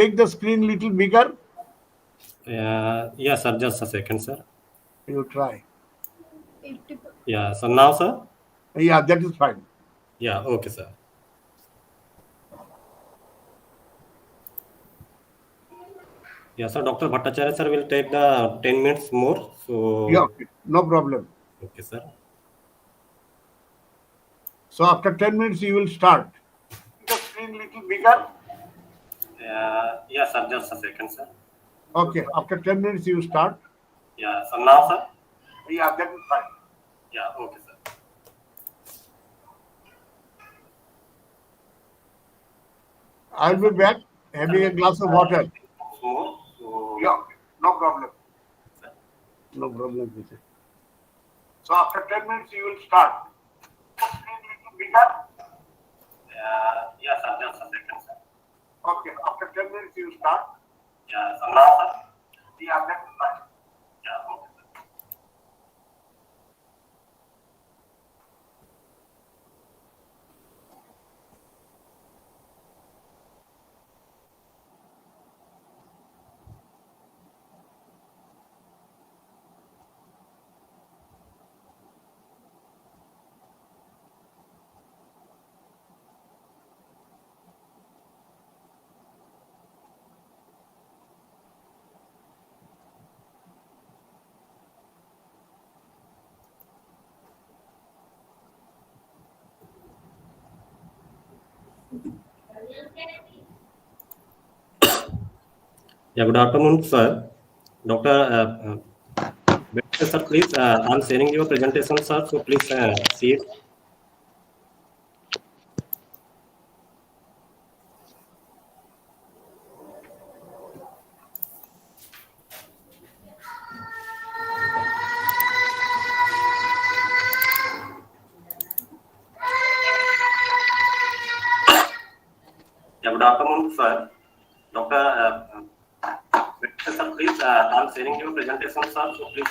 Make the screen little bigger. Yes, sir. Just a second, sir. You try. Yeah. So now, sir. Yeah, that is fine. Yeah. Okay, sir. Yeah, sir. Dr. Bhattacharya, sir, will take the 10 minutes more. So. Yeah, okay. No problem. Okay, sir. So after 10 minutes, you will start. The screen little bigger. Yes, sir. Just a second, sir. Okay. After 10 minutes, you start. Yeah. So now, sir. Yeah, that is fine. Yeah. Okay, sir. I'll be back having a glass of water. More. So. Yeah, okay. No problem. No problem. So after 10 minutes, you will start. The screen little bigger. Yes, sir. Just a second, sir. Okay. After 10 minutes, you start. Yeah. So now, sir. Yeah, that is fine. Yeah. Okay, sir. Yeah, good afternoon, sir. Dr. Sir, please, I'm sharing your presentation, sir. So please see it. Yeah, good afternoon, sir. Dr. Sir, please, I'm sharing your presentation, sir. So please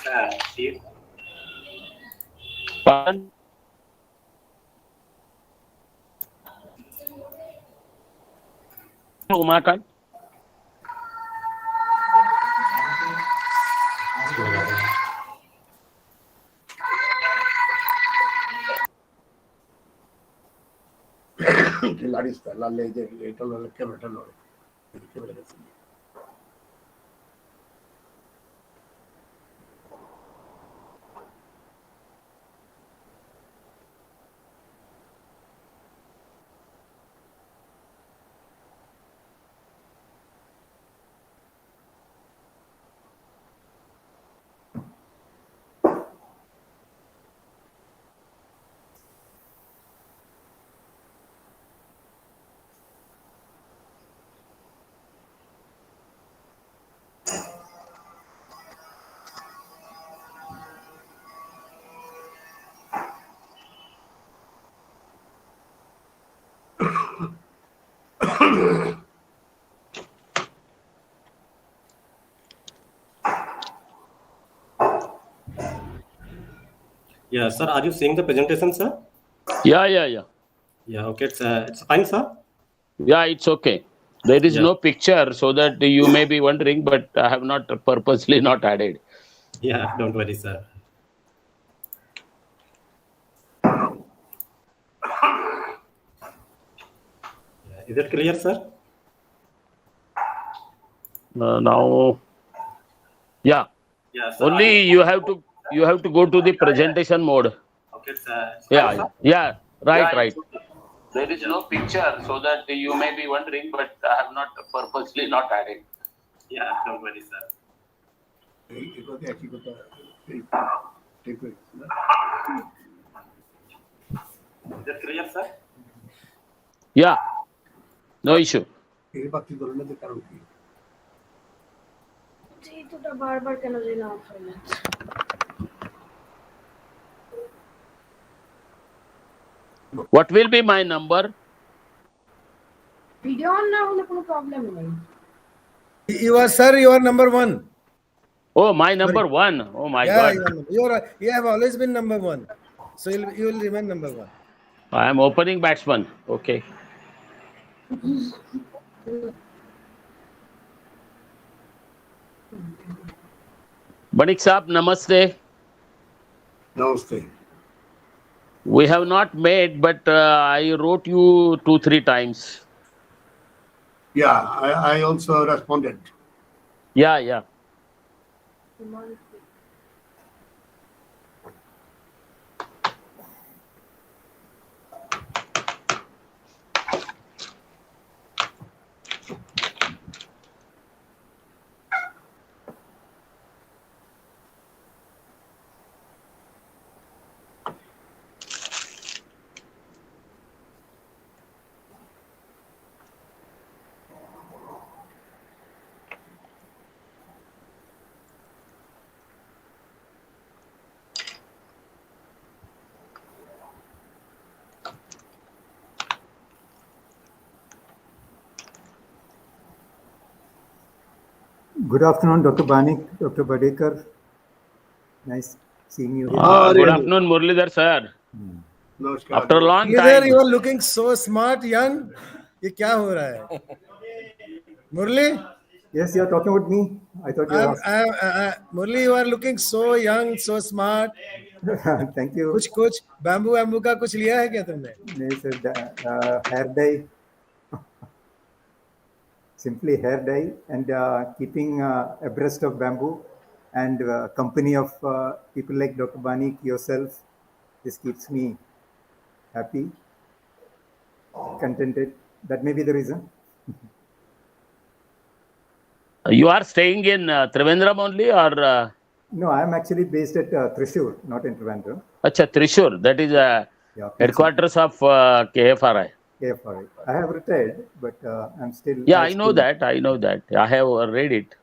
see it. Pardon? Umakan? Larista, la legge, le chiamerò. Yeah, sir, are you seeing the presentation, sir? Yeah. Yeah, okay, it's fine, sir. Yeah, it's okay. There is Yeah. no picture, so that you may be wondering, but I have not purposely not added. Yeah, don't worry, sir. Is it clear, sir? Now, yeah. Yeah, sir. Only you have to go to the presentation mode. Okay, sir. Yeah. Right. There is no picture, so that you may be wondering, but I have not purposely not added. Yeah, don't worry, sir. Is it clear, sir? Yeah. No issue. What will be my number? Video on na hole kono problem nahi. You are number one. Oh, my number one. Oh my God. You have always been number one. So you will remain number one. I am opening batsman. Okay. Banik Saab, Namaste. Namaste. We have not met, but I wrote you 2-3 times. Yeah, I also responded. Yeah. Good afternoon, Dr. Banik, Dr. Badekar. Nice seeing you here. Good afternoon, Murlidhar sir. Namaskar. After a long Murlidhar, time. you are looking so smart, young. ये क्या हो रहा है? Murli, Yes, you are talking about me. I thought you were asking. Murli, you are looking so young, so smart. Thank you. कुछ bamboo का कुछ लिया है क्या तुमने? It's a hair dye, simply hair dye, and keeping abreast of bamboo and company of people like Dr. Banik, yourself. This keeps me happy, contented. That may be the reason. You are staying in Trivandrum only or? No, I am actually based at Thrissur, not in Trivandrum. Acha, Trishur. That is Yeah, headquarters of KFRI. KFRI. I have retired, but I'm still. Yeah, I know that. I have read it.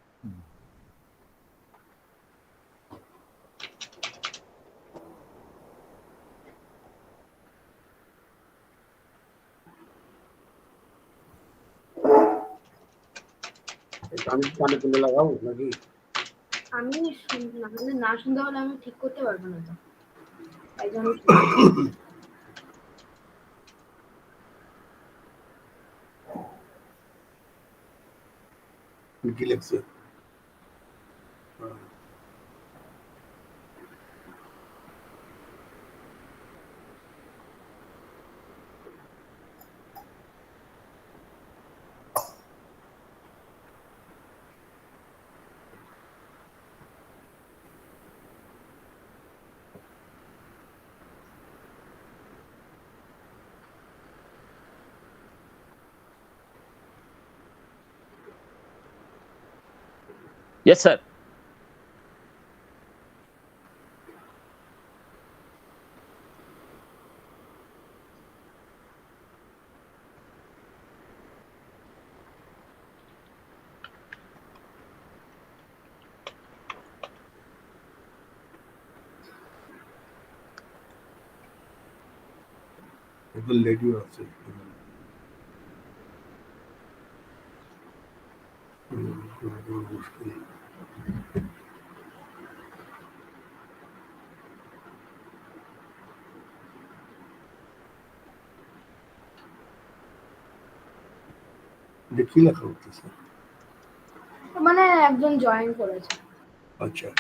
কানে তুলে লাগাও নাকি? আমি না শুনতে হলে আমি ঠিক করতে পারবো না তো, তাই জন্য কি লিখছে? Yes, sir. It will let you also. কি লেখা হচ্ছে? মানে একজন জয়েন করেছে। আচ্ছা।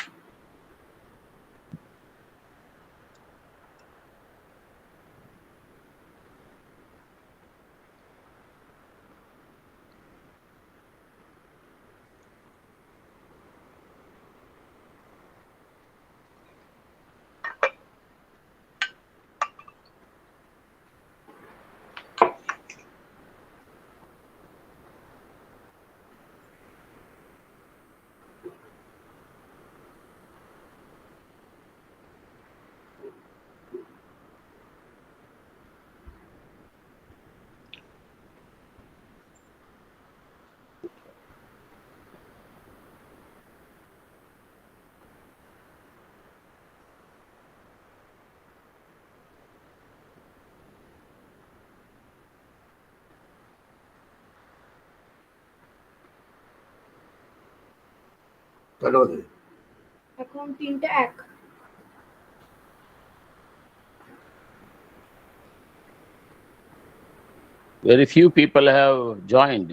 এখন 3:01। Very few people have joined.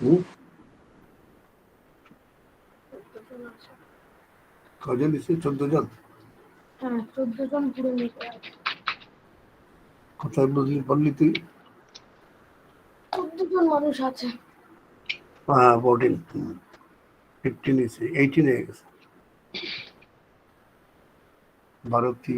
হুম? কজন এসে 14 জন? হ্যাঁ 14 জন পুরো মিশে আছে। কোথায় বুঝলি বললি তুই? 14 জন মানুষ আছে। হ্যাঁ 14, 15 এসে 18 হয়ে গেছে। Bharati,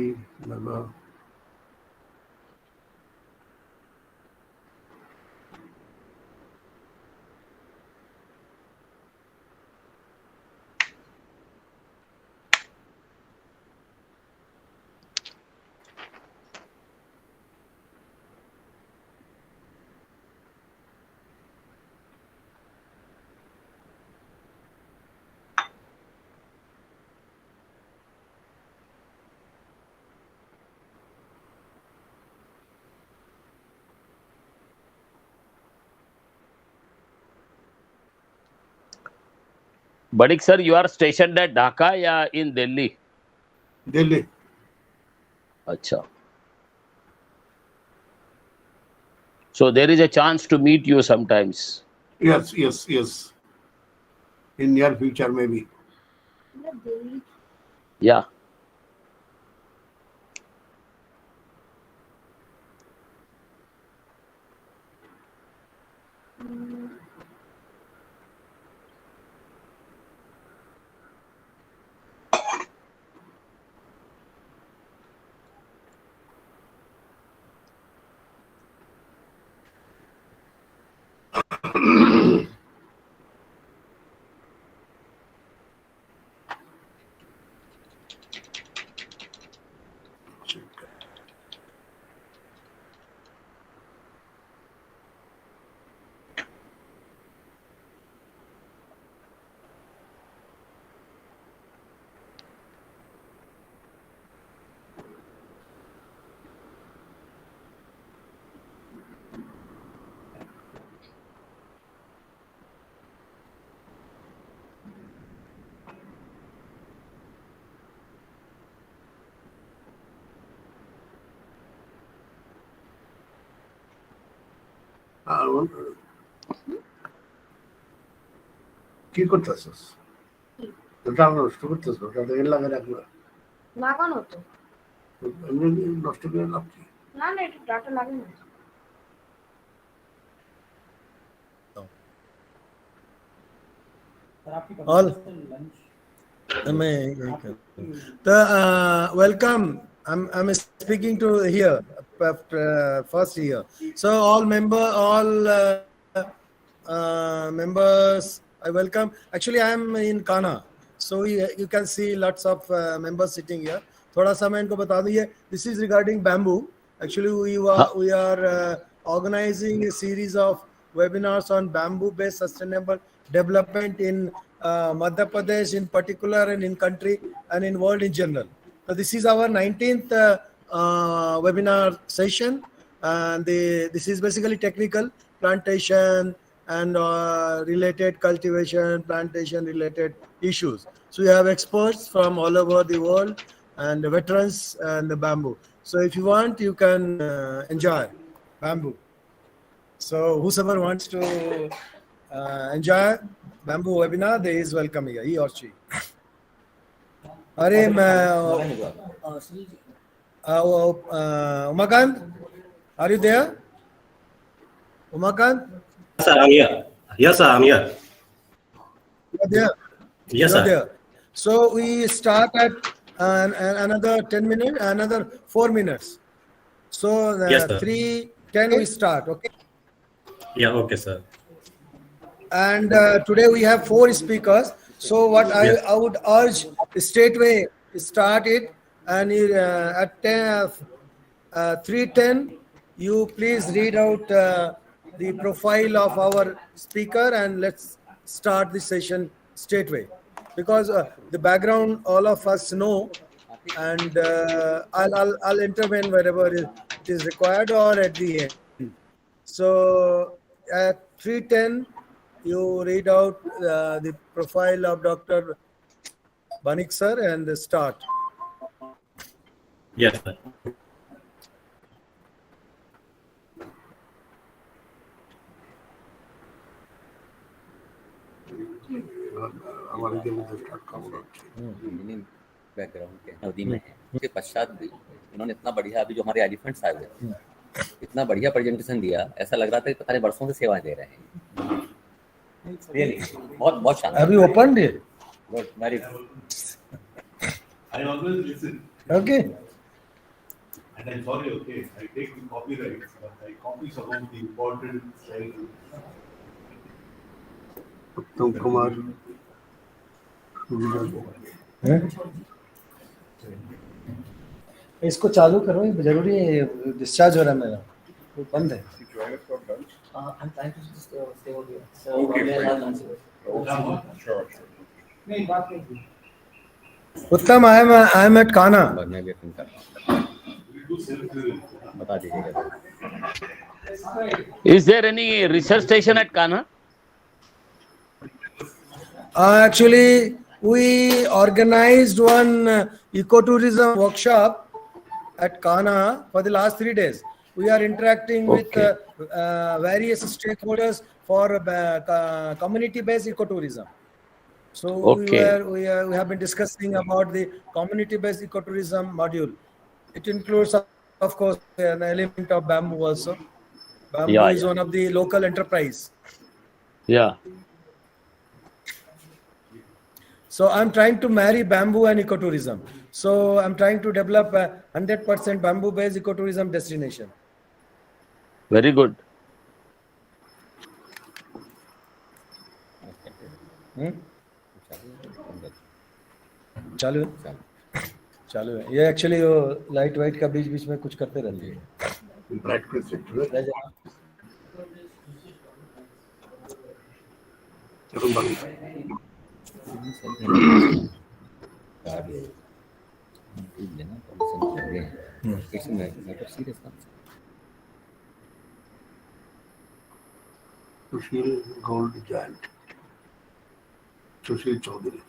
Bhadik sir, you are stationed at Dhaka या in Delhi? Delhi. Acha. So there is a chance to meet you sometimes. Yes. In near future maybe. Yeah. কি করতেছিস? ওটা নষ্ট করতেছ, ওটা দেখে লাগে রাখলো। লাগানো তো। এমনি নষ্ট করে লাভ কি? না এটা ডাটা লাগে না। All. Welcome. I'm speaking to here first here. So all members, I welcome. Actually, I am in Kana, so you can see lots of members sitting here. थोड़ा सा मैं इनको बता दूं ये this is regarding bamboo. Actually, we are organizing a series of webinars on bamboo-based sustainable development in Madhya Pradesh in particular and in country and in world in general. So this is our 19th webinar session, and this is basically technical plantation and related cultivation, plantation related issues. So we have experts from all over the world and veterans and the bamboo. So if you want, you can enjoy bamboo. So whosoever wants to enjoy bamboo webinar, they is welcome here, he or she. अरे मैं Umakant, are you there? Umakant? Sir, I'm here. Yes, sir, I'm here. You're there? Yes, You're sir. there. So we start at another 10 minutes, another 4 minutes. So Yes, sir. 3:10 we start, okay? Yeah, okay, sir. And today we have 4 speakers. So what Yes. I would urge straightway start it, and at 3:10 you please read out the profile of our speaker, and let's start the session straightway, because the background all of us know, and I'll intervene wherever it is required or at the end. So at 3:10 you read out the profile of Dr. Banik sir and start. Yes, sir. 3:10 engineering background के अवधि में है, उसके पश्चात भी इन्होंने इतना बढ़िया, अभी जो हमारे एलिफेंट्स आए हुए थे, इतना बढ़िया प्रेजेंटेशन दिया, ऐसा लग रहा था कि पता नहीं वर्षों से सेवाएं दे रहे हैं। Really, बहुत बहुत शानदार। Have you opened it? Good, very good. I always listen. Okay. And I'm sorry, okay, I take the copyrights, but I copy some of the important slides. उत्तम कुमार इसको चालू करो, ये जरूरी है, डिस्चार्ज हो रहा है मेरा, वो बंद है। I'm trying to stay over here. So Okay, we are fine. not answering. Sure. उत्तम, I am at Kana. मैं भी फोन कर रहा We do self-review. हूँ, बता दीजिएगा। Is there any research station at Kana? Actually, we organized one ecotourism workshop at Kana for the last 3 days. We are interacting with various stakeholders for community-based ecotourism. So Okay. we have been discussing about the community-based ecotourism module. It includes, of course, an element of bamboo also. Bamboo Yeah, is yeah. one of the local enterprise. Yeah. So I'm trying to marry bamboo and ecotourism. So I'm trying to develop a 100% bamboo-based ecotourism destination. Very good. चालू है, चालू है। ये actually वो light white का बीच बीच में कुछ करते रहती है। Practice it. Sushil gold giant, Sushil Chaudhary.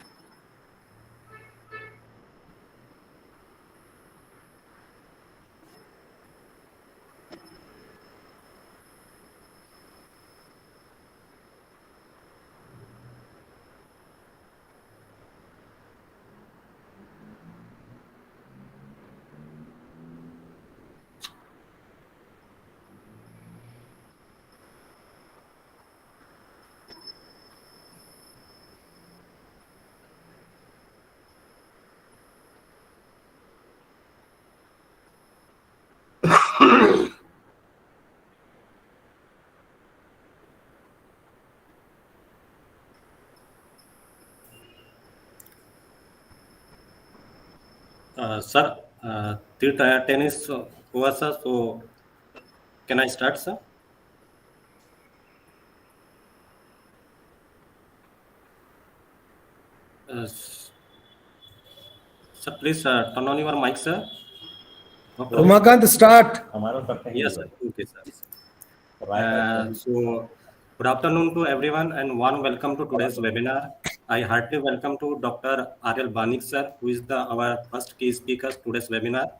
Sir, 10 is over, sir. So, can I start, sir? Sir, please turn on your mic, sir. Umakant, start. Yes, sir. Okay, sir. So, good afternoon to everyone and warm welcome to today's webinar. I heartily welcome to Dr. R.L. Banik, sir, who is our first key speaker today's webinar.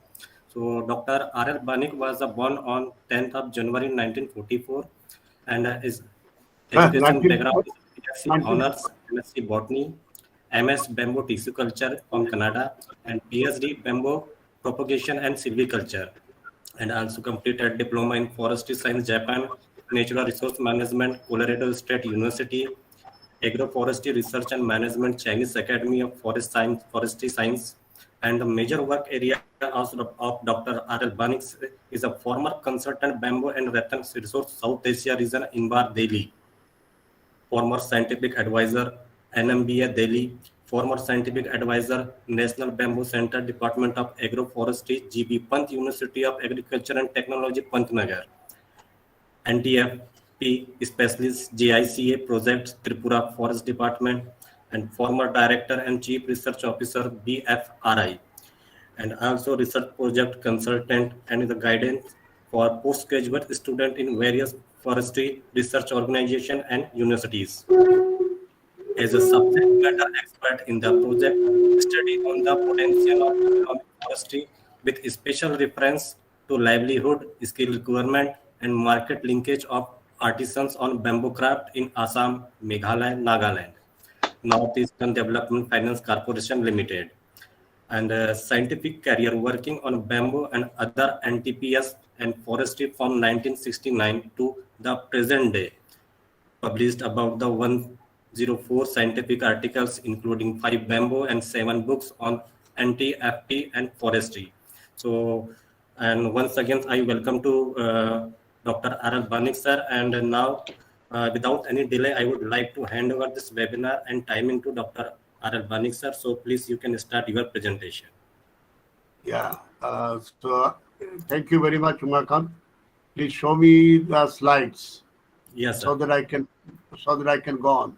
So, Dr. R.L. Banik was born on 10th of January 1944 and his education background is BSc Honors, MSc Botany, MS Bamboo Tissue Culture from Canada, and PhD Bamboo Propagation and Silviculture, and also completed Diploma in Forestry Science, Japan, Natural Resource Management, Colorado State University, Agroforestry Research and Management, Chinese Academy of Forestry Science, and the major work area of Dr. R.L. Banik is a former consultant Bamboo and Rattan Resource South Asia region in Delhi, former scientific advisor NMBA Delhi, former scientific advisor National Bamboo Center, Department of Agroforestry, GB Pant University of Agriculture and Technology, Pantnagar, NTFP specialist, JICA project, Tripura Forest Department, and former director and chief research officer, BFRI, and also research project consultant and the guidance for postgraduate student in various forestry research organization and universities. As a subject matter expert in the project, study on the potential of economic forestry with special reference to livelihood, skill requirement, and market linkage of artisans on bamboo craft in Assam, Meghalaya, Nagaland. Northeastern Development Finance Corporation Limited, and a scientific career working on bamboo and other NTPS and forestry from 1969 to the present day. Published about the 104 scientific articles, including 5 bamboo and 7 books on anti-FT and forestry. So, and once again, I welcome to Dr. R.L. Banik sir. And now, without any delay, I would like to hand over this webinar and timing to Dr. R.L. Banik sir. So, please, you can start your presentation. Yeah. So thank you very much, Umakant. Please show me the slides Yes, sir. so that I can go on.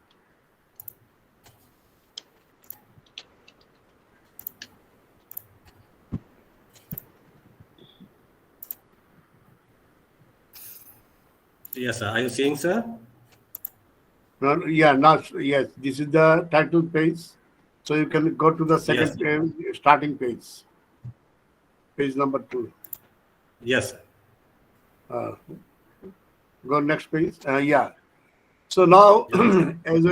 Yes, sir. Are you seeing, sir? Yeah, now, yes, this is the title page. So you can go to the second page, starting page number 2. Yes, sir. Go next page. Yeah. So now, as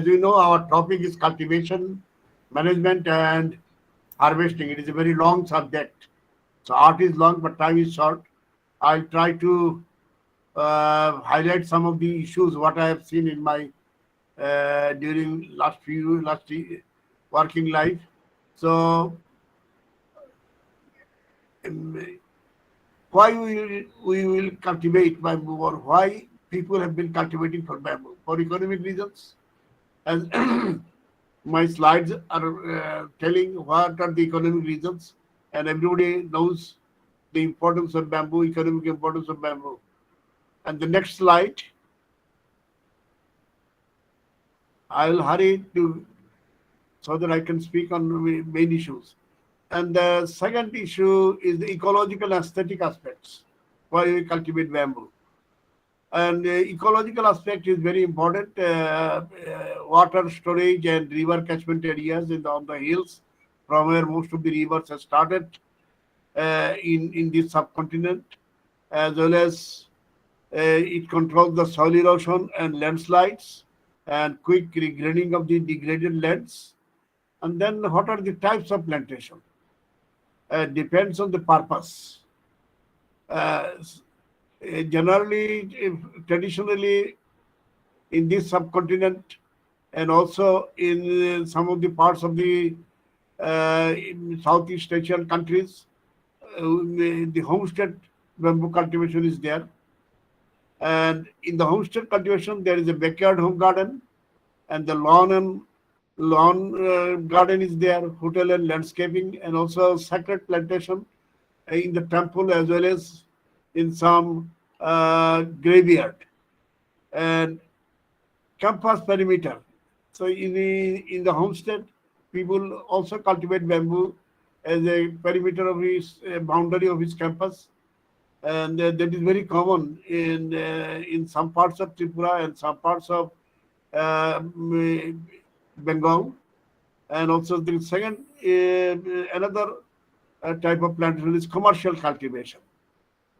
we know, our topic is cultivation, management, and harvesting. It is a very long subject. So art is long, but time is short. I'll try to highlight some of the issues what I have seen in my during last working life. So why we will cultivate bamboo, or why people have been cultivating for bamboo? For economic reasons. As my slides are telling what are the economic reasons, and everybody knows the importance of bamboo, economic importance of bamboo. And the next slide, I'll hurry to so that I can speak on the main issues. And the second issue is the ecological aesthetic aspects, why we cultivate bamboo. And the ecological aspect is very important. Water storage and river catchment areas on the hills, from where most of the rivers have started in this subcontinent, as well as it controls the soil erosion and landslides and quick regrading of the degraded lands. And then what are the types of plantation? Depends on the purpose. Generally, traditionally, in this subcontinent and also in some of the parts of the in Southeast Asian countries, the homestead bamboo cultivation is there. And in the homestead cultivation, there is a backyard home garden, and the lawn garden is there, hotel and landscaping, and also sacred plantation in the temple as well as in some graveyard and campus perimeter. So in the homestead, people also cultivate bamboo as a perimeter of his boundary of his campus, and that is very common in some parts of Tripura and some parts of Bengal. And also the second another type of plantation is commercial cultivation,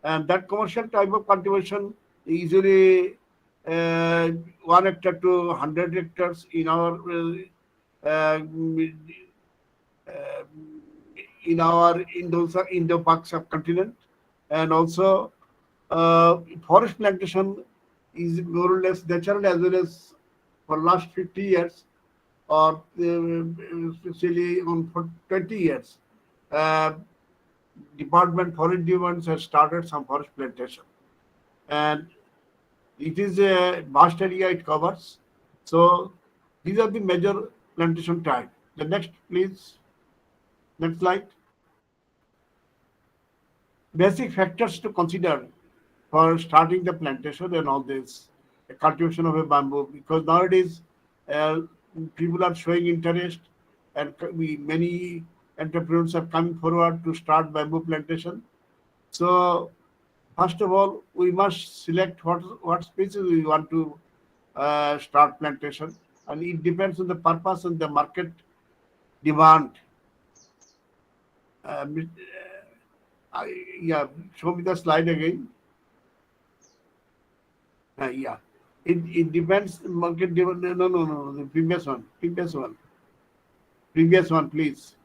and that commercial type of cultivation usually 1 hectare to 100 hectares in our Indo-Pak subcontinent. And also forest plantation is more or less natural, as well as for last 50 years or especially for 20 years. Forest departments have started some forest plantation, and it is a vast area it covers. So these are the major plantation type. The next, please. Next slide. Basic factors to consider for starting the plantation and all this, the cultivation of a bamboo, because nowadays uh, people are showing interest, and many entrepreneurs are coming forward to start bamboo plantation. So first of all, we must select what species we want to start plantation, and it depends on the purpose and the market demand. Uh, yeah, show me the slide again. Yeah. It depends market demand. No. The previous one. Previous one, please.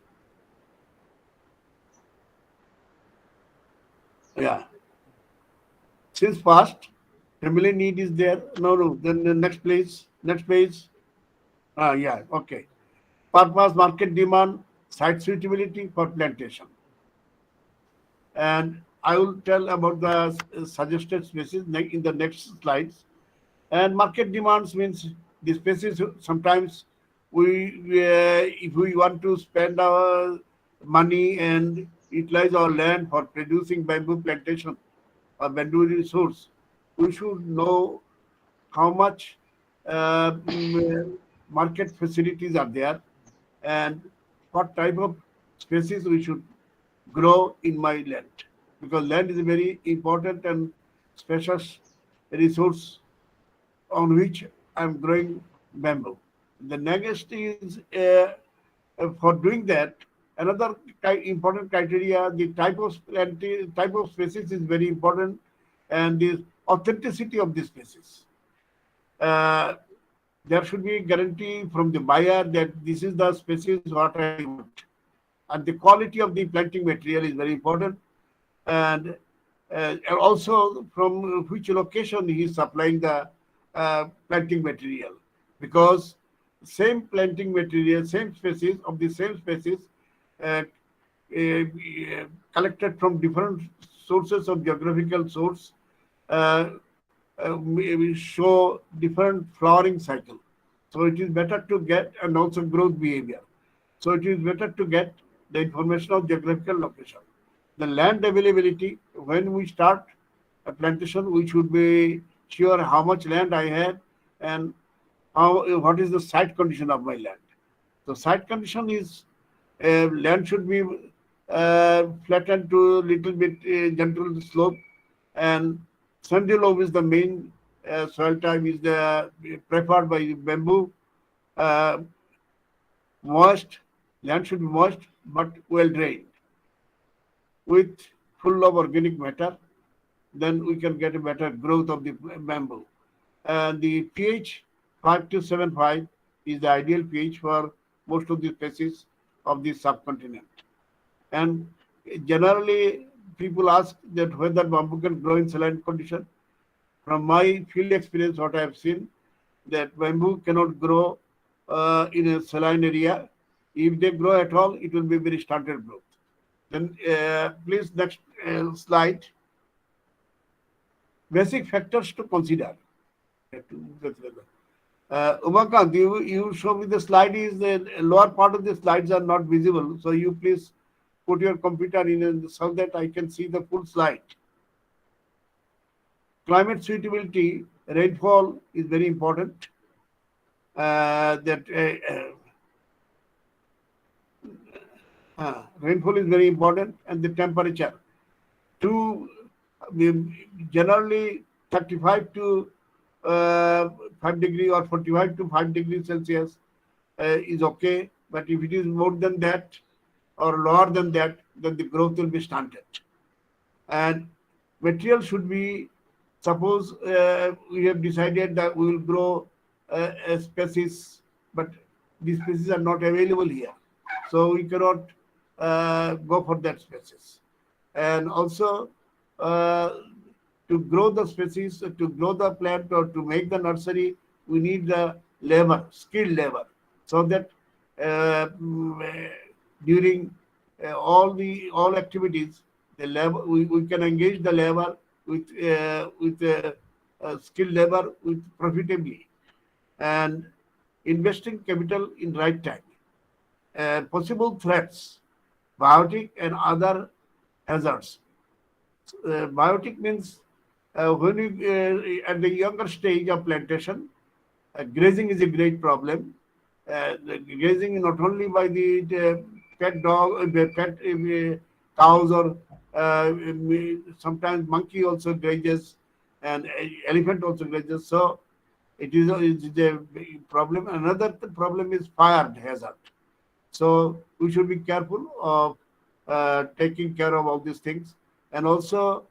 Yeah. Since past, family need is there. No. Then the next place. Next page. Yeah. Okay. Purpose, market demand, site suitability for plantation. And I will tell about the suggested species in the next slides. And market demands means the species sometimes if we want to spend our money and utilize our land for producing bamboo plantation or bamboo resource, we should know how much market facilities are there and what type of species we should grow in my land, because land is a very important and precious resource on which I'm growing bamboo. The next is for doing that, another important criteria, the type of species is very important, and the authenticity of the species. Uh, there should be guarantee from the buyer that this is the species what I want, and the quality of the planting material is very important, and also from which location he is supplying the planting material, because same planting material, same species uh, collected from different sources of geographical source uh, will show different flowering cycle. So it is better to get, and also growth behavior. So it is better to get the information of geographical location. The land availability, when we start a plantation, we should be sure how much land I have and what is the site condition of my land. The site condition is land should be flattened to little bit gentle slope, and sandy loam is the main soil type is the preferred by bamboo. Uh, Moist, land should be moist but well drained with full of organic matter, then we can get a better growth of the bamboo. And the pH 5 to 7.5 is the ideal pH for most of the species of the subcontinent. And generally, people ask that whether bamboo can grow in saline condition. From my field experience, what I have seen, that bamboo cannot grow in a saline area. If they grow at all, it will be very stunted growth. Then please next slide. Basic factors to consider. Umakant, you show me the slide is the lower part of the slides are not visible. So you please put your computer in so that I can see the full slide. Climate suitability, rainfall is very important. Rainfall is very important, and the temperature. Generally 35 to 5 degree or 45 to 5 degrees Celsius is okay, but if it is more than that or lower than that, then the growth will be stunted. And material should be, suppose we have decided that we will grow a species, but these species are not available here, so we cannot go for that species. And also to grow the species, to grow the plant or to make the nursery, we need the labor, skilled labor, so that during all activities, the labor we can engage the labor with skilled labor with profitably, and investing capital in right time. Possible threats, biotic and other hazards. Biotic means when you at the younger stage of plantation, grazing is a great problem. The grazing not only by the pet dog, the pet cows, or sometimes monkey also grazes, and elephant also grazes. So it is a problem. Another problem is fire hazard. So we should be careful of taking care of all these things. And also,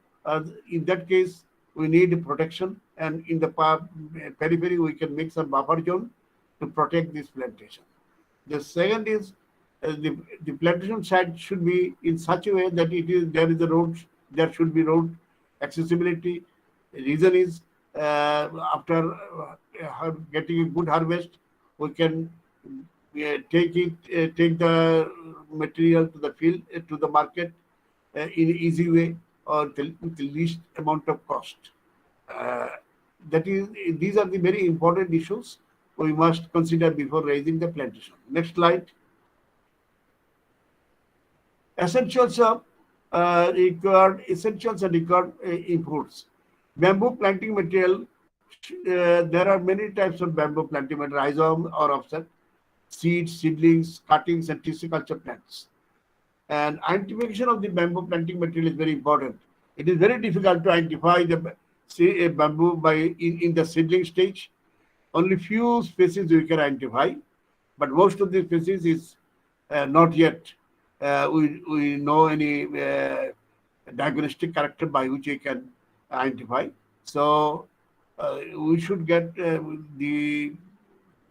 in that case, we need protection, and in the periphery we can make some buffer zone to protect this plantation. The second is the plantation site should be in such a way that there is a road, there should be road accessibility. The reason is after getting a good harvest, we can take the material to the field, to the market in an easy way or with the least amount of cost. These are the very important issues we must consider before raising the plantation. Next slide. Essentials and required inputs. Bamboo planting material. There are many types of bamboo planting material: rhizome or offset, seeds, seedlings, cuttings, and tissue culture plants. And identification of the bamboo planting material is very important. It is very difficult to identify the bamboo in the seedling stage. Only few species we can identify, but most of the species is not yet. We know any diagnostic character by which we can identify. So we should get the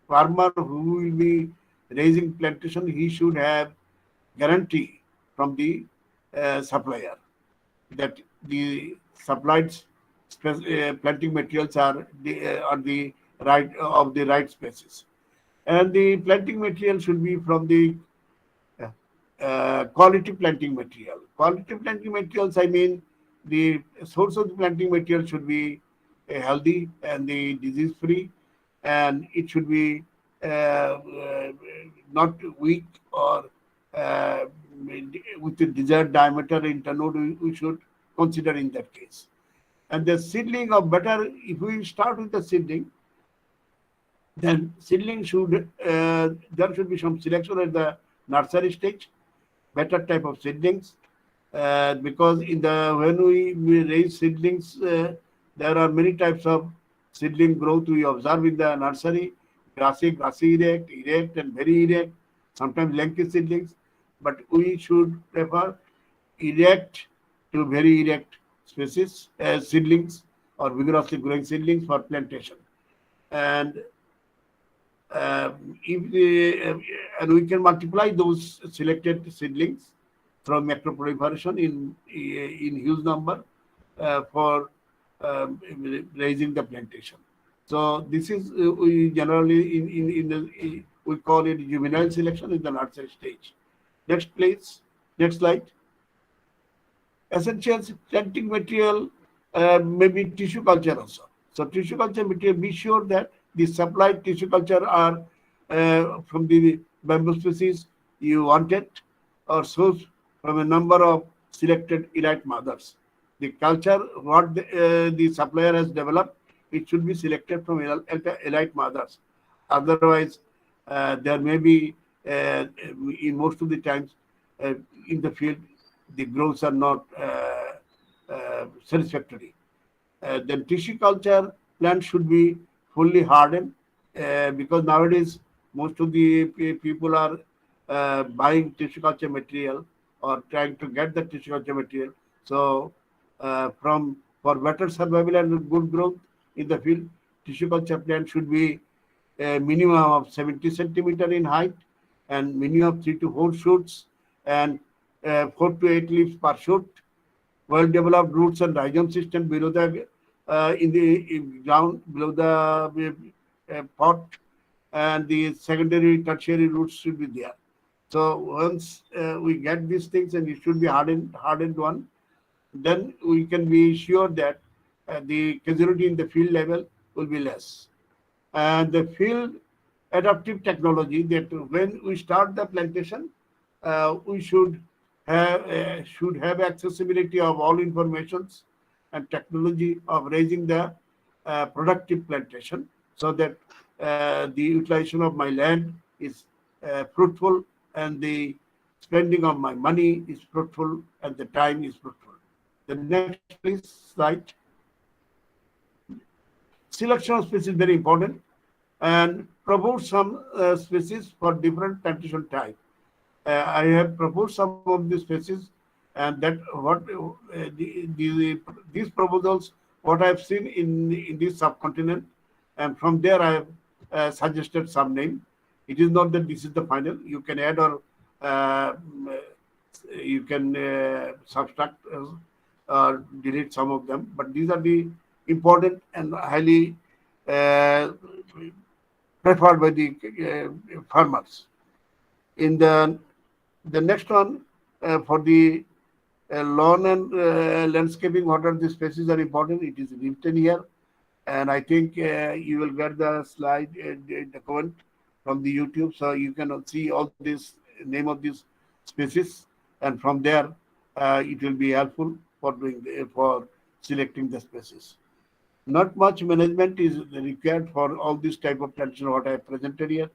farmer who will be raising plantation. He should have guarantee from the supplier that the supplied planting materials are the right species, and the planting material should be from the quality planting material. Quality planting materials, I mean, the source of the planting material should be healthy and the disease free, and it should be not weak or with the desired diameter internode. We should consider in that case. And the seedling of better, if we start with the seedling, then seedling should there should be some selection at the nursery stage, better type of seedlings, because when we raise seedlings, there are many types of seedling growth we observe in the nursery: grassy, erect, and very erect. Sometimes lanky seedlings, but we should prefer erect to very erect species as seedlings or vigorously growing seedlings for plantation. And and we can multiply those selected seedlings from macroproliferation in huge number for raising the plantation. So this is we generally we call it juvenile selection in the nursery stage. Next, please. Next slide. Essentials planting material, maybe tissue culture also. So tissue culture material, be sure that the supplied tissue culture are from the bamboo species you wanted or sourced from a number of selected elite mothers. The culture what the supplier has developed, it should be selected from elite mothers. Otherwise, there may be in most of the times in the field the growths are not satisfactory. Then tissue culture plants should be fully hardened because nowadays most of the people are buying tissue culture material or trying to get the tissue culture material. So for better survival and good growth in the field, tissue culture plant should be a minimum of 70 centimeter in height and minimum of 3 to 4 shoots and 4 to 8 leaves per shoot. Well developed roots and rhizome system below the in the ground below the pot, and the secondary tertiary roots should be there. So once we get these things, and it should be hardened one, then we can be sure that the casualty in the field level will be less. And the field adaptive technology, that when we start the plantation, we should have accessibility of all informations and technology of raising the productive plantation, so that the utilization of my land is fruitful and the spending of my money is fruitful and the time is fruitful. The next, please, slide. Selection of species is very important, and propose some species for different plantation type. I have proposed some of these species, and that what these proposals what I've seen in this subcontinent, and from there I have suggested some name. It is not that this is the final. You can add or you can subtract or delete some of them, but these are the important and highly preferred by the farmers. In the next one, for the lawn and landscaping, what are the species are important? It is written here, and I think you will get the slide, the comment from the YouTube, so you can see all this name of these species, and from there it will be helpful for for selecting the species. Not much management is required for all this type of plantation what I have presented here.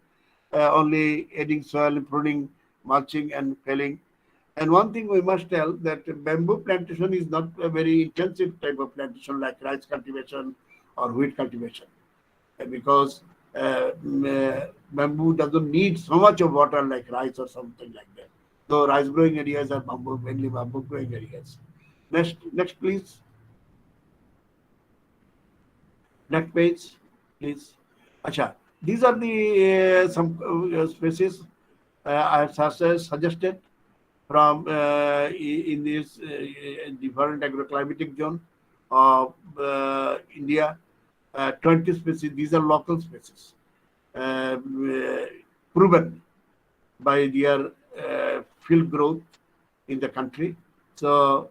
Only adding soil, pruning, mulching, and felling. And one thing we must tell that bamboo plantation is not a very intensive type of plantation like rice cultivation or wheat cultivation, because bamboo doesn't need so much of water like rice or something like that. So rice growing areas are mainly bamboo growing areas. Next, please. Next page, please. Acha, these are the some species I have suggested from in this different agroclimatic zone of India. 20 species. These are local species, proven by their field growth in the country. So,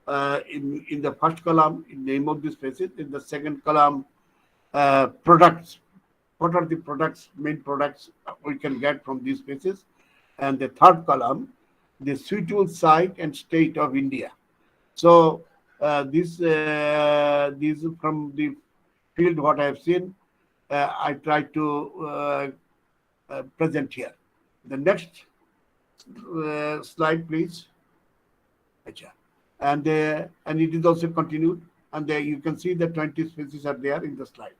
in the first column, name of the species. In the second column, products. What are the products, main products we can get from these species? And the third column, the suitable site and state of India. So these from the field what I have seen, I try to present here. The next slide, please. And it is also continued, and there you can see the 20 species are there in the slide.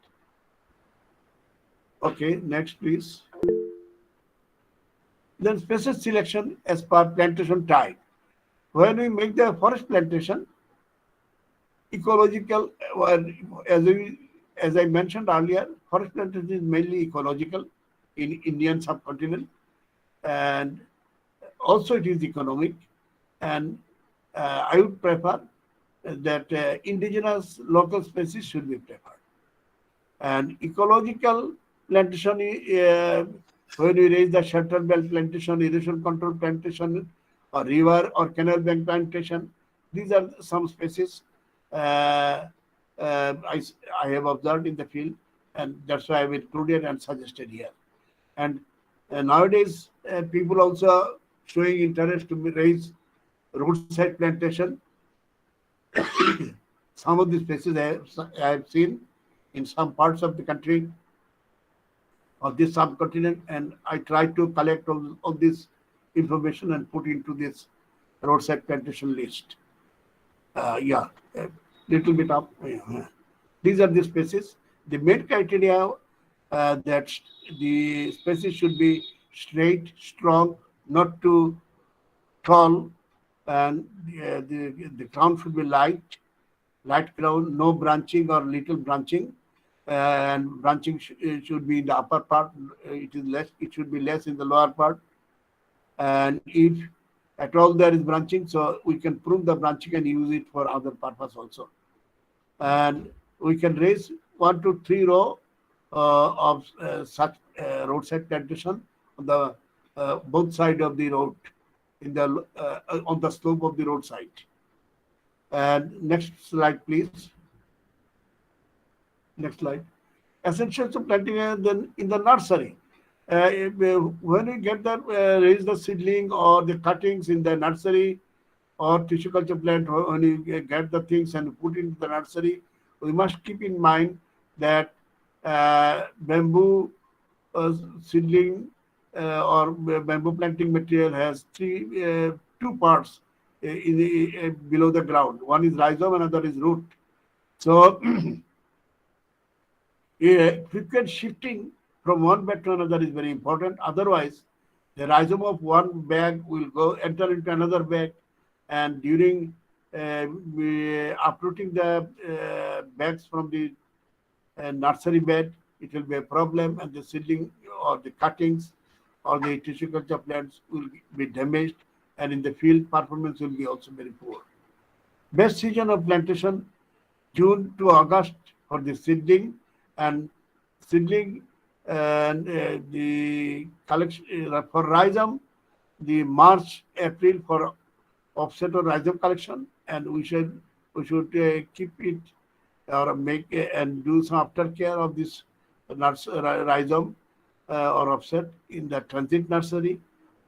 Okay, next, please. Then species selection as per plantation type. When we make the forest plantation, ecological, as I mentioned earlier, forest plantation is mainly ecological in Indian subcontinent, and also it is economic. And I would prefer that indigenous local species should be preferred. And ecological plantation, when we raise the shelter belt plantation, erosion control plantation, or river or canal bank plantation, these are some species I have observed in the field, and that's why I've included and suggested here. And nowadays, people also showing interest to raise roadside plantation. Some of the species I have seen in some parts of the country of this subcontinent, and I try to collect all this information and put into this roadside plantation list. Yeah, a little bit up. These are the species. The main criteria that the species should be straight, strong, not too tall, and the ground should be light ground, no branching or little branching, and branching should be in the upper part. It is less. It should be less in the lower part. And if at all there is branching, so we can prune the branching and use it for other purpose also. And we can raise 1 to 3 row of such roadside plantation on the both side of the road, in the on the slope of the roadside. And next slide, please. Next slide. Essentials of planting, then in the nursery. When we get the raise the seedling or the cuttings in the nursery or tissue culture plant, when you get the things and put into the nursery, we must keep in mind that bamboo seedling or bamboo planting material has two parts below the ground. One is rhizome, another is root. So frequent shifting from one bag to another is very important. Otherwise, the rhizome of one bag will enter into another bag, and during uprooting the bags from the nursery bed, it will be a problem, and the seedling or the cuttings or the tissue culture plants will be damaged, and in the field performance will be also very poor. Best season of plantation, June to August for the seedling, and seedling and the collection for rhizome, the March April for offset or rhizome collection, and we should keep it or make and do some aftercare of this rhizome or offset in the transit nursery,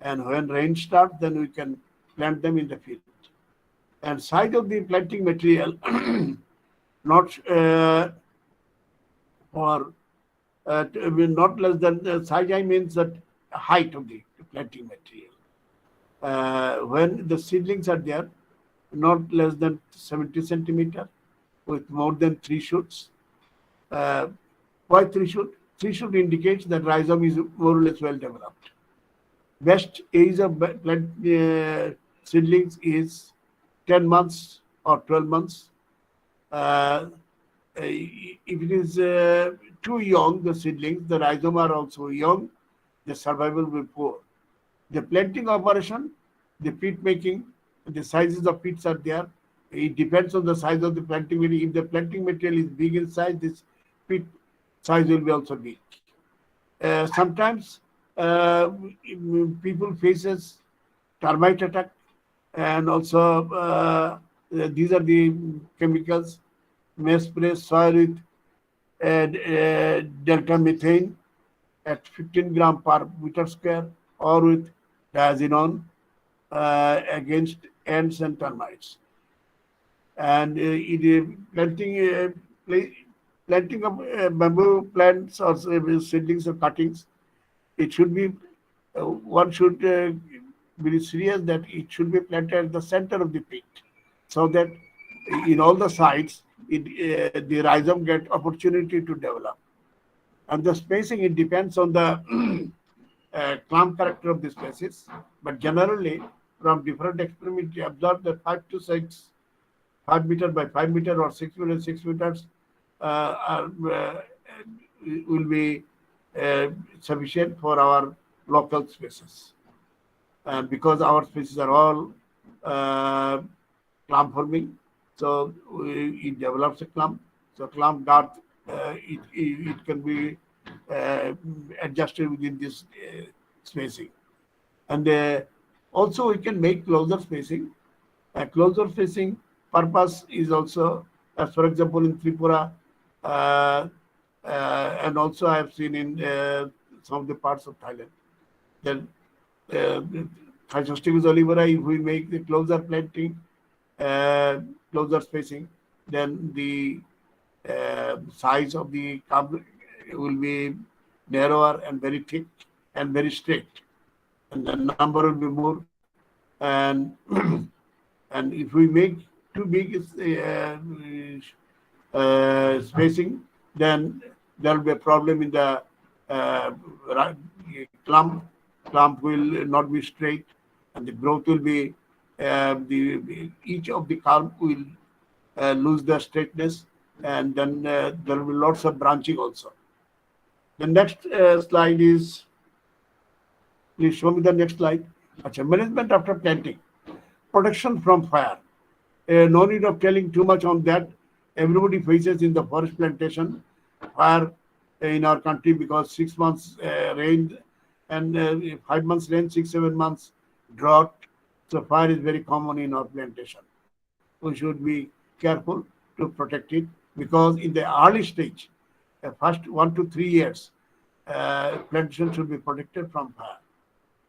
and when rain starts, then we can plant them in the field. And size of the planting material, not for not less than size. I means that height of the planting material. When the seedlings are there, not less than 70 centimeter, with more than 3 shoots. Why 3 shoot? 3 shoot indicates that rhizome is more or less well developed. Best age of plant seedlings is 10 months or 12 months. If it is too young, the seedlings, the rhizome are also young, the survival will be poor. The planting operation, the pit making, the sizes of pits are there. It depends on the size of the planting material. If the planting material is big in size, this pit size will be also big. Sometimes people faces termite attack, and also these are the chemicals, may spray soil with delta methane at 15 gram per meter square, or with diazinon against ants and termites. And planting of bamboo plants or seedlings or cuttings, it should be one should be serious that it should be planted at the center of the pit, so that in all the sides the rhizome get opportunity to develop. And the spacing, it depends on the clump character of the species, but generally from different experiments we observed that 5 to 6, 5 meter by 5 meter or 6 meter 6 meters will be sufficient for our local species, because our species are all clump forming, so it develops a clump. So clump dart, it can be adjusted within this spacing, and also we can make closer spacing. Closer spacing purpose is also, as for example, in Tripura, and also I have seen in some of the parts of Thailand, then Thyrsosticus olivera, if we make the closer planting, closer spacing, then the size of the cover will be narrower and very thick and very straight, and the number will be more. And and if we make too big spacing, then there will be a problem in the clump. Clump will not be straight, and the growth will be each of the clump will lose their straightness, and then there will be lots of branching also. The next slide is, please show me the next slide. Management after planting, protection from fire. No need of telling too much on that. Everybody faces in the forest plantation fire in our country, because 6 months rain and 5 months rain, 6-7 months drought. So fire is very common in our plantation. We should be careful to protect it, because in the early stage, first 1 to 3 years, plantation should be protected from fire.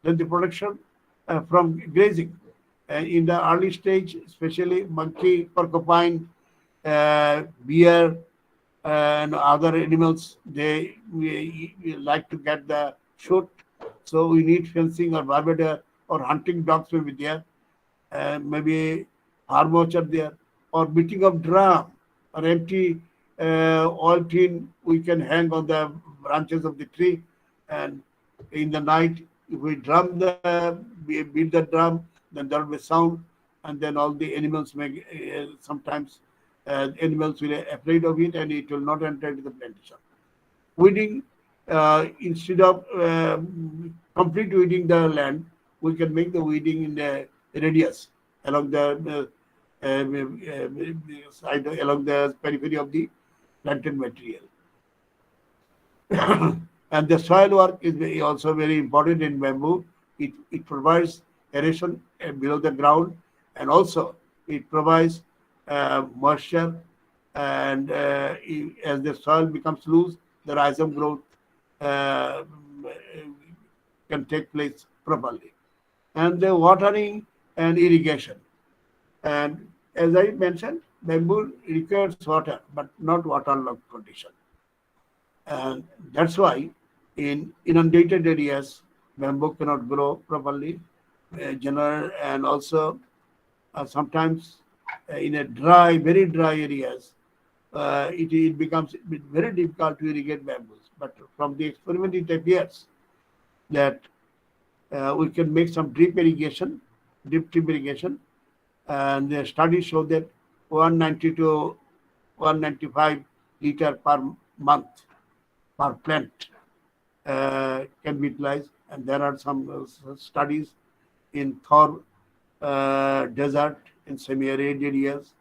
Then the protection from grazing. In the early stage, especially monkey, porcupine, bear, and other animals, we like to get the shoot. So we need fencing or barbed or hunting dogs will be there, maybe farm watcher there, or beating of drum or empty oil tin we can hang on the branches of the tree, and in the night if we beat the drum, then there will be sound, and then all the animals may sometimes animals will be afraid of it, and it will not enter into the plantation. Weeding, instead of complete weeding the land, we can make the weeding in the radius along the side, along the periphery of the planted material. And the soil work is also very important in bamboo. It provides aeration below the ground, and also it provides moisture, and as the soil becomes loose, the rhizome growth uh, can take place properly. And the watering and irrigation. And as I mentioned, bamboo requires water, but not waterlogged condition. And that's why in inundated areas, bamboo cannot grow properly, and also sometimes in a very dry areas, it becomes very difficult to irrigate bamboos. But from the experiment, it appears that we can make some drip drip irrigation, and the studies show that 190 to 195 liter per month per plant can be utilized. And there are some studies in Thor desert in semi-arid areas.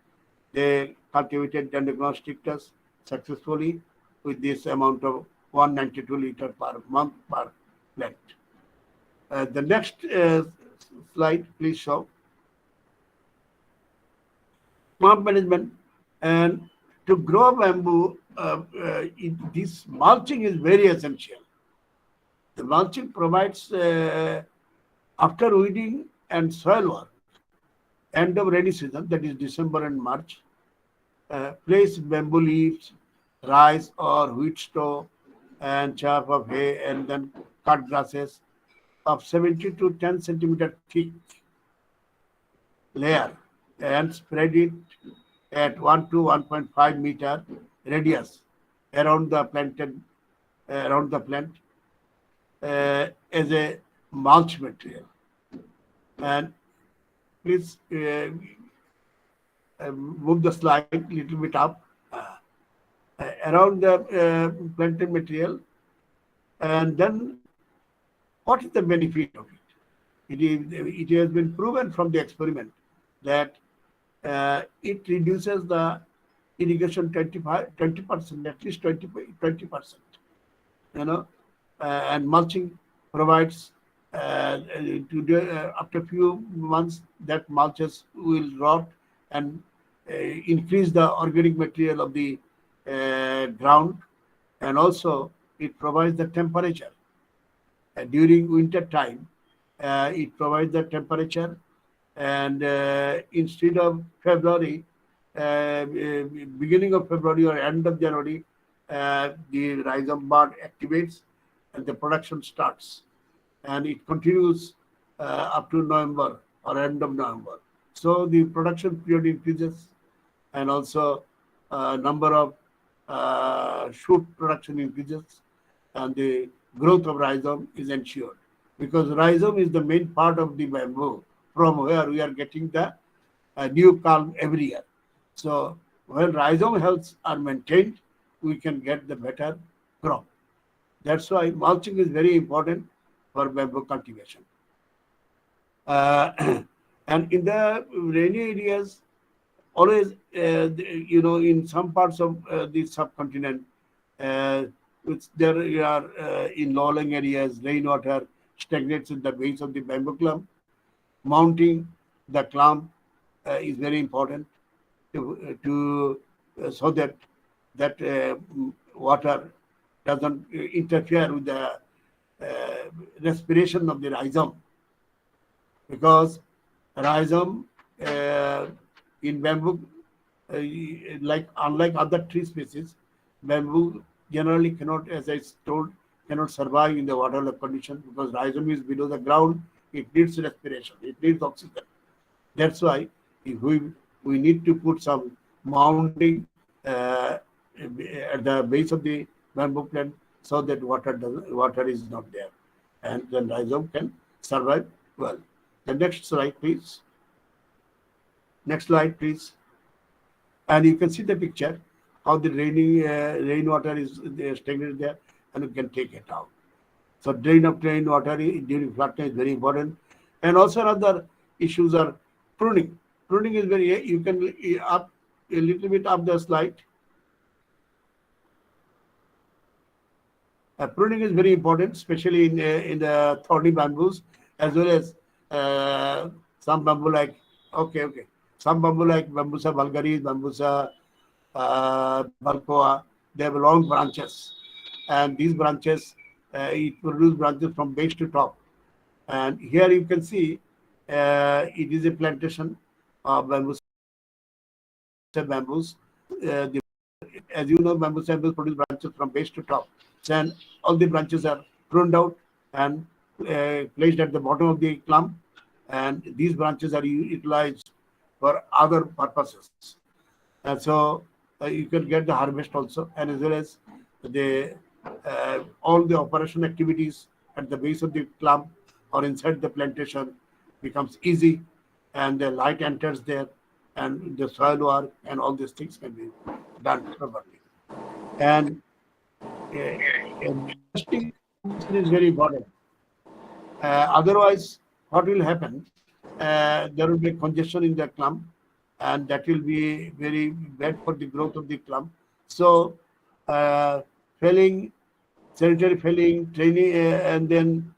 They cultivated Dendrochromis successfully with this amount of 192 liter per month per plant. The next slide, please show. Plant management. And to grow bamboo, this mulching is very essential. The mulching provides, after weeding and soil work, end of rainy season, that is December and March, place bamboo leaves, rice or wheat straw, and chaff of hay, and then cut grasses of 70 to 10 centimeter thick layer, and spread it at 1 to 1.5 meter radius around the plant as a mulch material. And please move the slide a little bit up around the planted material. And then what is the benefit of it? It has been proven from the experiment that it reduces the irrigation 20%, at least 20%. And mulching provides after a few months that mulches will rot and increase the organic material of the ground, and also it provides the temperature during winter time. It provides the temperature, and instead of February, beginning of February or end of January, the rhizome bud activates and the production starts, and it continues up to November or end of November. So the production period increases, and also number of shoot production increases, and the growth of rhizome is ensured, because rhizome is the main part of the bamboo from where we are getting the new culm every year. So when rhizome healths are maintained, we can get the better crop. That's why mulching is very important for bamboo cultivation. And in the rainy areas, always, in some parts of the subcontinent, which there are in low-lying areas, rainwater stagnates in the base of the bamboo clump. Mounting the clump is very important to so that water doesn't interfere with the respiration of the rhizome, because rhizome in bamboo, unlike other tree species, bamboo generally cannot, as I told, cannot survive in the waterlogged condition, because rhizome is below the ground. It needs respiration. It needs oxygen. That's why we need to put some mounding at the base of the bamboo plant, so that water is not there, and then rhizome can survive well. The next slide, please. Next slide, please. And you can see the picture how the rainwater is stagnated there, and you can take it out. So drain of rainwater during flood time is very important. And also another issues are pruning. Pruning is very, you can up a little bit up the slide. Pruning is very important, especially in the thorny bamboos, as well as some bamboo like some bamboo like Bambusa vulgaris, Bambusa balcoa. They have long branches, and these branches it produce branches from base to top. And here you can see it is a plantation of Bambusa bamboos. The as you know, bamboo samples produce branches from base to top. Then all the branches are pruned out and placed at the bottom of the clump, and these branches are utilized for other purposes. And so you can get the harvest also, and as well as the all the operation activities at the base of the clump or inside the plantation becomes easy, and the light enters there, and the soil work and all these things can be done properly. And investing is very important. Otherwise, what will happen? There will be congestion in the clump, and that will be very bad for the growth of the clump. So, felling, sanitary felling, training, and then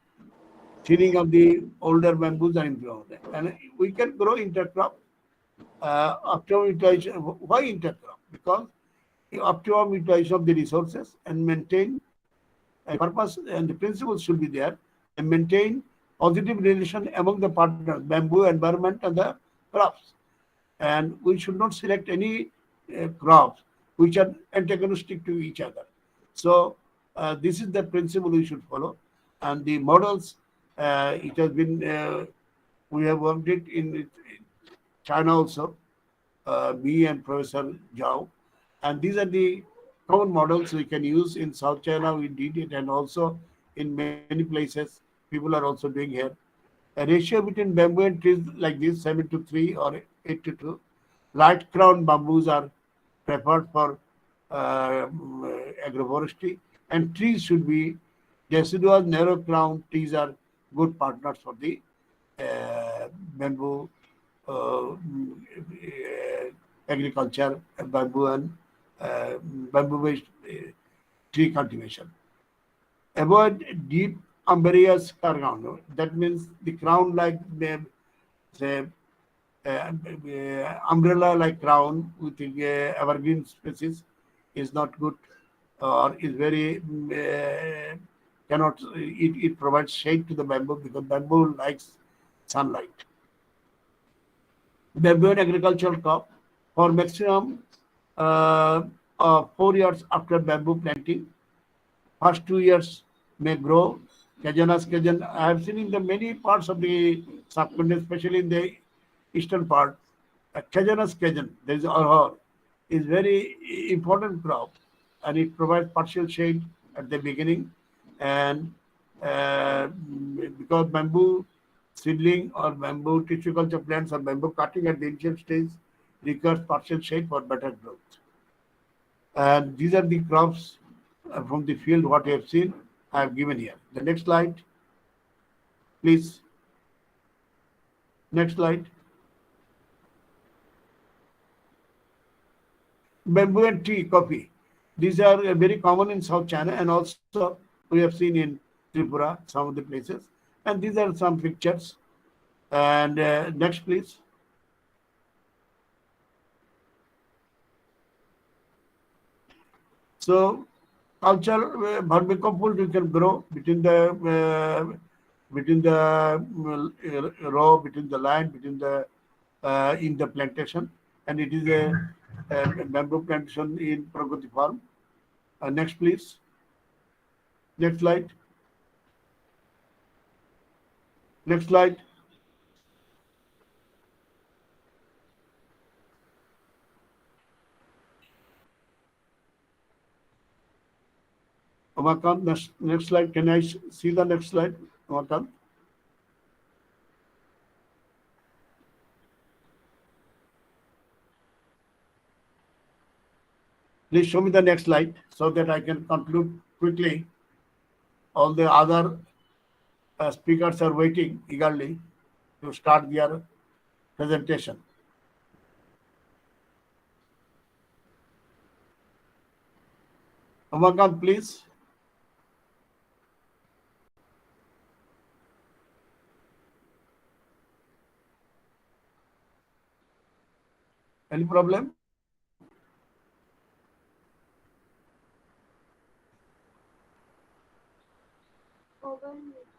thinning of the older bamboos are improved. And we can grow intercrop. Optimum utilization. Why intercrop? Because optimum utilization of the resources and maintain a purpose, and the principles should be there, and maintain positive relation among the partners, bamboo, environment, and the crops. And we should not select any crops which are antagonistic to each other. So this is the principle we should follow. And the models, it has been, we have worked it in China also, me and Professor Zhao. And these are the common models we can use in South China. We did it, and also in many places, people are also doing here. A ratio between bamboo and trees like this, 7:3 or 8:2. Light crown bamboos are preferred for agroforestry, and trees should be deciduous, narrow crown trees are good partners for the bamboo agriculture, bamboo and bamboo-based tree cultivation. Avoid deep umbrageous crown. That means the crown like say umbrella-like crown with evergreen species is not good, or is very cannot. It provides shade to the bamboo because bamboo likes sunlight. Bamboo and agricultural crop for maximum 4 years after bamboo planting. First 2 years may grow. Cajanas, Cajan. I have seen in the many parts of the subcontinent, especially in the eastern part, Cajanas Cajan, there is Arhor, is very important crop, and it provides partial shade at the beginning. And because bamboo seedling or bamboo tissue culture plants or bamboo cutting at the initial stage requires partial shade for better growth. And these are the crops from the field what you have seen, I have given here. The next slide, please. Next slide. Bamboo and tea, coffee. These are very common in South China, and also we have seen in Tripura, some of the places. And these are some pictures. And next, please. So, culture vermicompost you can grow between the row, between the line, between the in the plantation, and it is a bamboo plantation in Pragati farm. Next, please. Next slide. Next slide. Umakant, next slide. Can I see the next slide, Umakant? Please show me the next slide so that I can conclude quickly. All the other speakers are waiting eagerly to start their presentation. Umakant, please. Any problem? Oh, 1 minute.